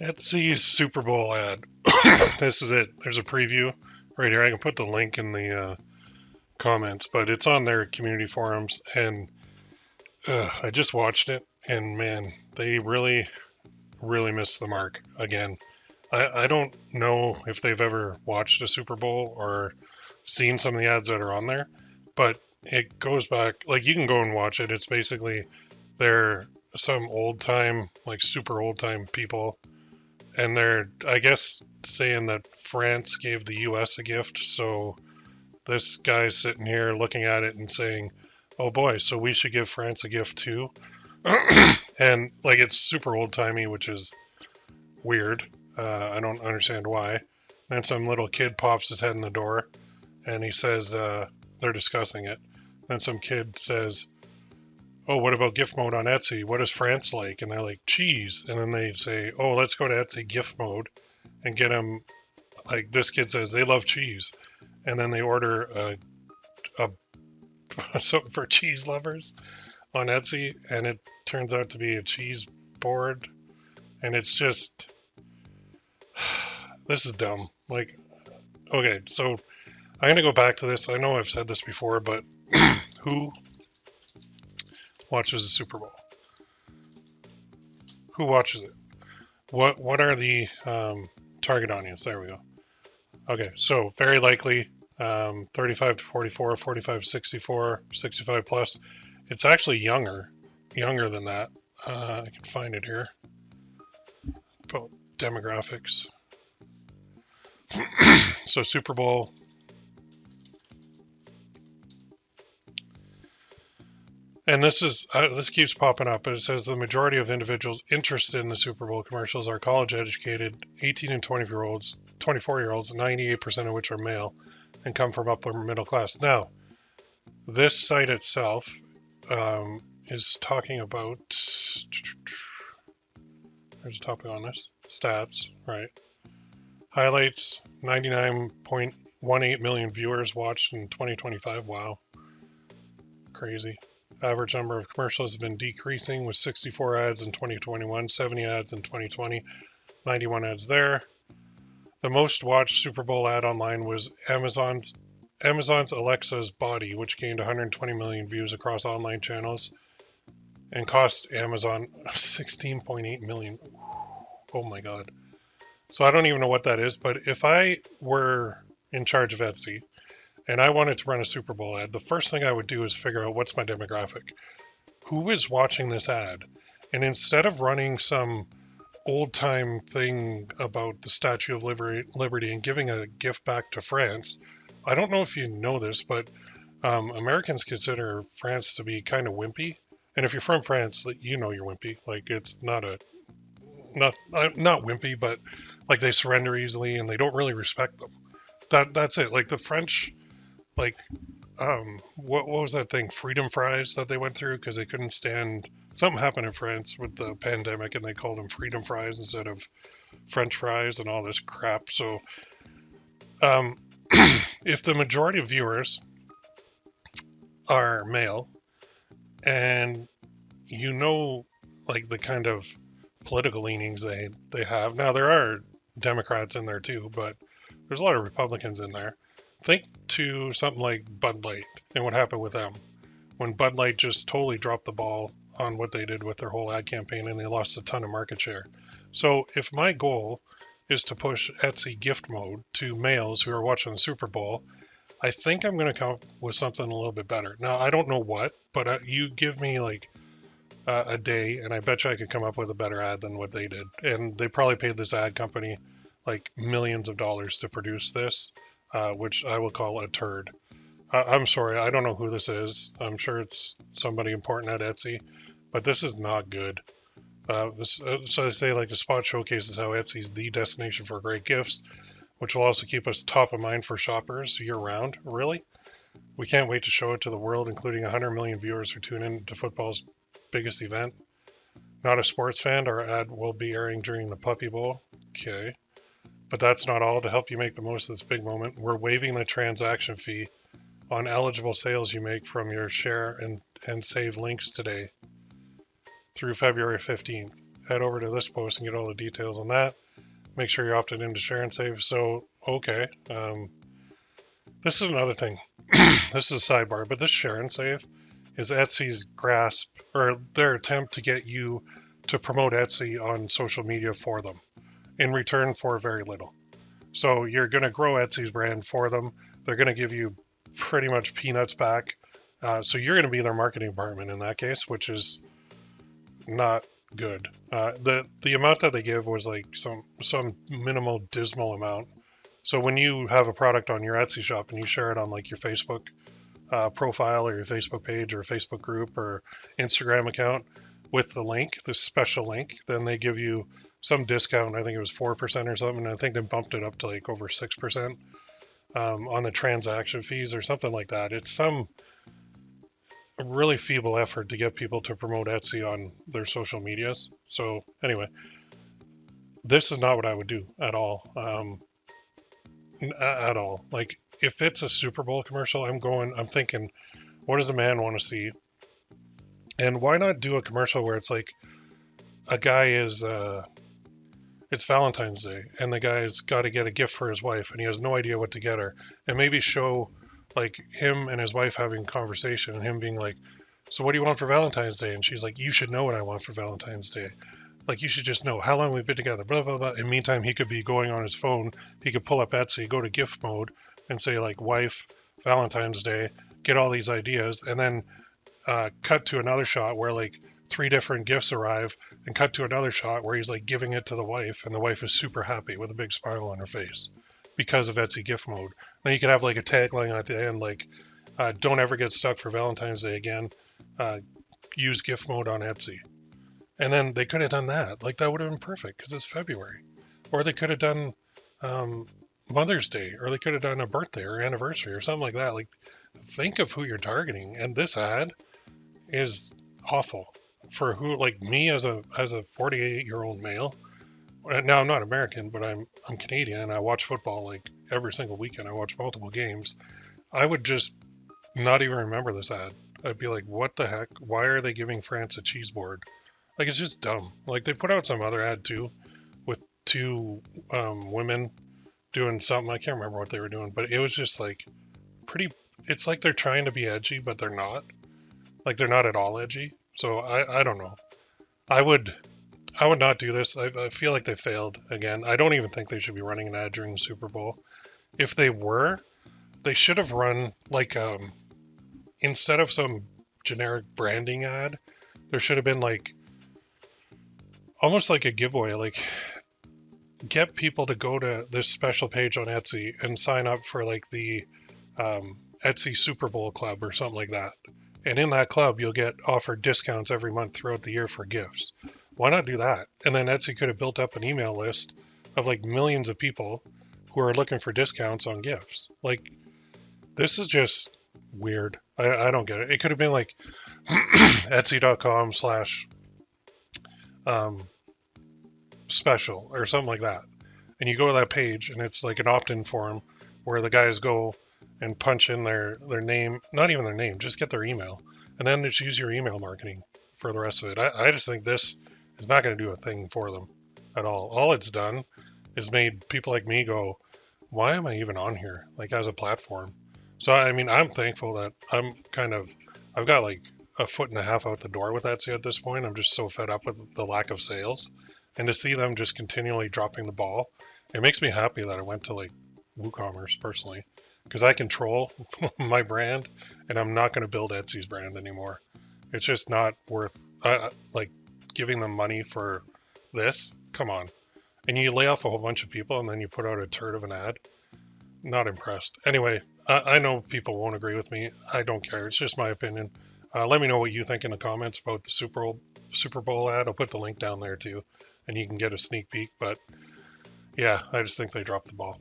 Etsy's Super Bowl ad. This is it. There's a preview right here. I can put the link in the comments, but it's on their community forums. And I just watched it, and man, they really, really missed the mark again. I don't know if they've ever watched a Super Bowl or seen some of the ads that are on there, but it goes back, like you can go and watch it. It's basically they're some old time, like super old time people, and they're, I guess, saying that France gave the US a gift. So this guy's sitting here looking at it and saying, oh boy, so we should give France a gift too. And like it's super old timey, which is weird. I don't understand why. Then some little kid pops his head in the door and he says, they're discussing it. Then some kid says, oh, what about gift mode on Etsy? What is France like? And they're like, cheese. And then they say, oh, let's go to Etsy gift mode and get them. Like this kid says, they love cheese. And then they order something for cheese lovers on Etsy. And it turns out to be a cheese board. And it's just, this is dumb. Like, okay, so I'm going to go back to this. I know I've said this before, but who watches the Super Bowl? Who watches it? What are the target audience? There we go. Okay, so very likely 35 to 44, 45 to 64, 65 plus. It's actually younger than that. I can find it here. About demographics. So Super Bowl. And this keeps popping up, but it says the majority of individuals interested in the Super Bowl commercials are college-educated, 18 and 24-year-olds, 98% of which are male, and come from upper middle class. Now, this site itself is talking about. There's a topic on this. Stats, right? Highlights: 99.18 million viewers watched in 2025. Wow, crazy. Average number of commercials has been decreasing with 64 ads in 2021, 70 ads in 2020, 91 ads there. The most watched Super Bowl ad online was Amazon's Alexa's Body, which gained 120 million views across online channels and cost Amazon 16.8 million. Oh my god. So I don't even know what that is, but if I were in charge of Etsy and I wanted to run a Super Bowl ad, the first thing I would do is figure out what's my demographic. Who is watching this ad? And instead of running some old time thing about the Statue of Liberty and giving a gift back to France, I don't know if you know this, but Americans consider France to be kind of wimpy. And if you're from France, you know you're wimpy. Like it's not wimpy, but like they surrender easily and they don't really respect them. That's it. Like the French, like what was that thing? Freedom fries that they went through because they couldn't stand. Something happened in France with the pandemic, and they called them freedom fries instead of French fries and all this crap. So, if the majority of viewers are male, and you know, like the kind of political leanings they have. Now there are Democrats in there too, but there's a lot of Republicans in there. Think to something like Bud Light and what happened with them when Bud Light just totally dropped the ball on what they did with their whole ad campaign and they lost a ton of market share. So if my goal is to push Etsy gift mode to males who are watching the Super Bowl, I think I'm going to come up with something a little bit better. Now, I don't know what, but you give me like a day and I bet you I could come up with a better ad than what they did. And they probably paid this ad company like millions of dollars to produce this, which I will call a turd. I'm sorry, I don't know who this is. I'm sure it's somebody important at Etsy, but this is not good. So I say, like, the spot showcases how Etsy is the destination for great gifts, which will also keep us top of mind for shoppers year round. Really? We can't wait to show it to the world, including 100 million viewers who tune in to football's biggest event. Not a sports fan, our ad will be airing during the Puppy Bowl. Okay. But that's not all. To help you make the most of this big moment, we're waiving the transaction fee on eligible sales you make from your share and save links today through February 15th. head over to this post and get all the details on that. Make sure you're opted into Share and Save. So, okay. This is another thing. This is a sidebar, but this Share and Save is Etsy's grasp or their attempt to get you to promote Etsy on social media for them in return for very little. So you're going to grow Etsy's brand for them. They're going to give you pretty much peanuts back. So you're going to be their marketing department in that case, which is not good. The amount that they give was like some minimal dismal amount. So when you have a product on your Etsy shop and you share it on like your Facebook profile or your Facebook page or Facebook group or Instagram account with the link, this special link, then they give you some discount. I think it was 4% or something. And I think they bumped it up to like over 6% on the transaction fees or something like that. It's some really feeble effort to get people to promote Etsy on their social medias. So anyway, this is not what I would do at all. At all. Like if it's a Super Bowl commercial, I'm thinking, what does a man want to see? And why not do a commercial where it's like a guy is, it's Valentine's Day and the guy's got to get a gift for his wife and he has no idea what to get her, and maybe show like him and his wife having a conversation and him being like, so what do you want for Valentine's Day? And she's like, you should know what I want for Valentine's Day. Like, you should just know how long we've been together, blah, blah, blah. In the meantime, he could be going on his phone. He could pull up Etsy, go to gift mode and say like wife, Valentine's Day, get all these ideas, and then cut to another shot where like 3 different gifts arrive, and cut to another shot where he's like giving it to the wife, and the wife is super happy with a big smile on her face because of Etsy gift mode. Then you could have like a tagline at the end like, don't ever get stuck for Valentine's Day again. Use gift mode on Etsy. And then they could have done that. Like that would have been perfect because it's February. Or they could have done Mother's Day, or they could have done a birthday or anniversary or something like that. Like, think of who you're targeting. And this ad is awful for who, like me as a 48-year-old male. Now I'm not American, but I'm Canadian and I watch football like every single weekend. I watch multiple games. I would just not even remember this ad. I'd be like, what the heck? Why are they giving France a cheese board? Like, it's just dumb. Like, they put out some other ad too with 2 women doing something. I can't remember what they were doing, but it was just like pretty, it's like they're trying to be edgy, but they're not. Like, they're not at all edgy. So I don't know. I would not do this. I feel like they failed again. I don't even think they should be running an ad during the Super Bowl. If they were, they should have run like, instead of some generic branding ad, there should have been like, almost like a giveaway, like get people to go to this special page on Etsy and sign up for like the Etsy Super Bowl Club or something like that. And in that club, you'll get offered discounts every month throughout the year for gifts. Why not do that? And then Etsy could have built up an email list of like millions of people who are looking for discounts on gifts. Like, this is just weird. I don't get it. It could have been like Etsy.com/ special or something like that. And you go to that page and it's like an opt-in form where the guys go and punch in their name, not even their name, just get their email. And then just use your email marketing for the rest of it. I just think this is not going to do a thing for them at all. All it's done is made people like me go, why am I even on here? Like, as a platform. So, I mean, I'm thankful that I've got like a foot and a half out the door with Etsy at this point. I'm just so fed up with the lack of sales. And to see them just continually dropping the ball, it makes me happy that I went to like WooCommerce personally, because I control my brand and I'm not going to build Etsy's brand anymore. It's just not worth like giving them money for this. Come on. And you lay off a whole bunch of people and then you put out a turd of an ad. Not impressed. Anyway, I know people won't agree with me. I don't care. It's just my opinion. Let me know what you think in the comments about the Super Bowl ad. I'll put the link down there too, and you can get a sneak peek. But yeah, I just think they dropped the ball.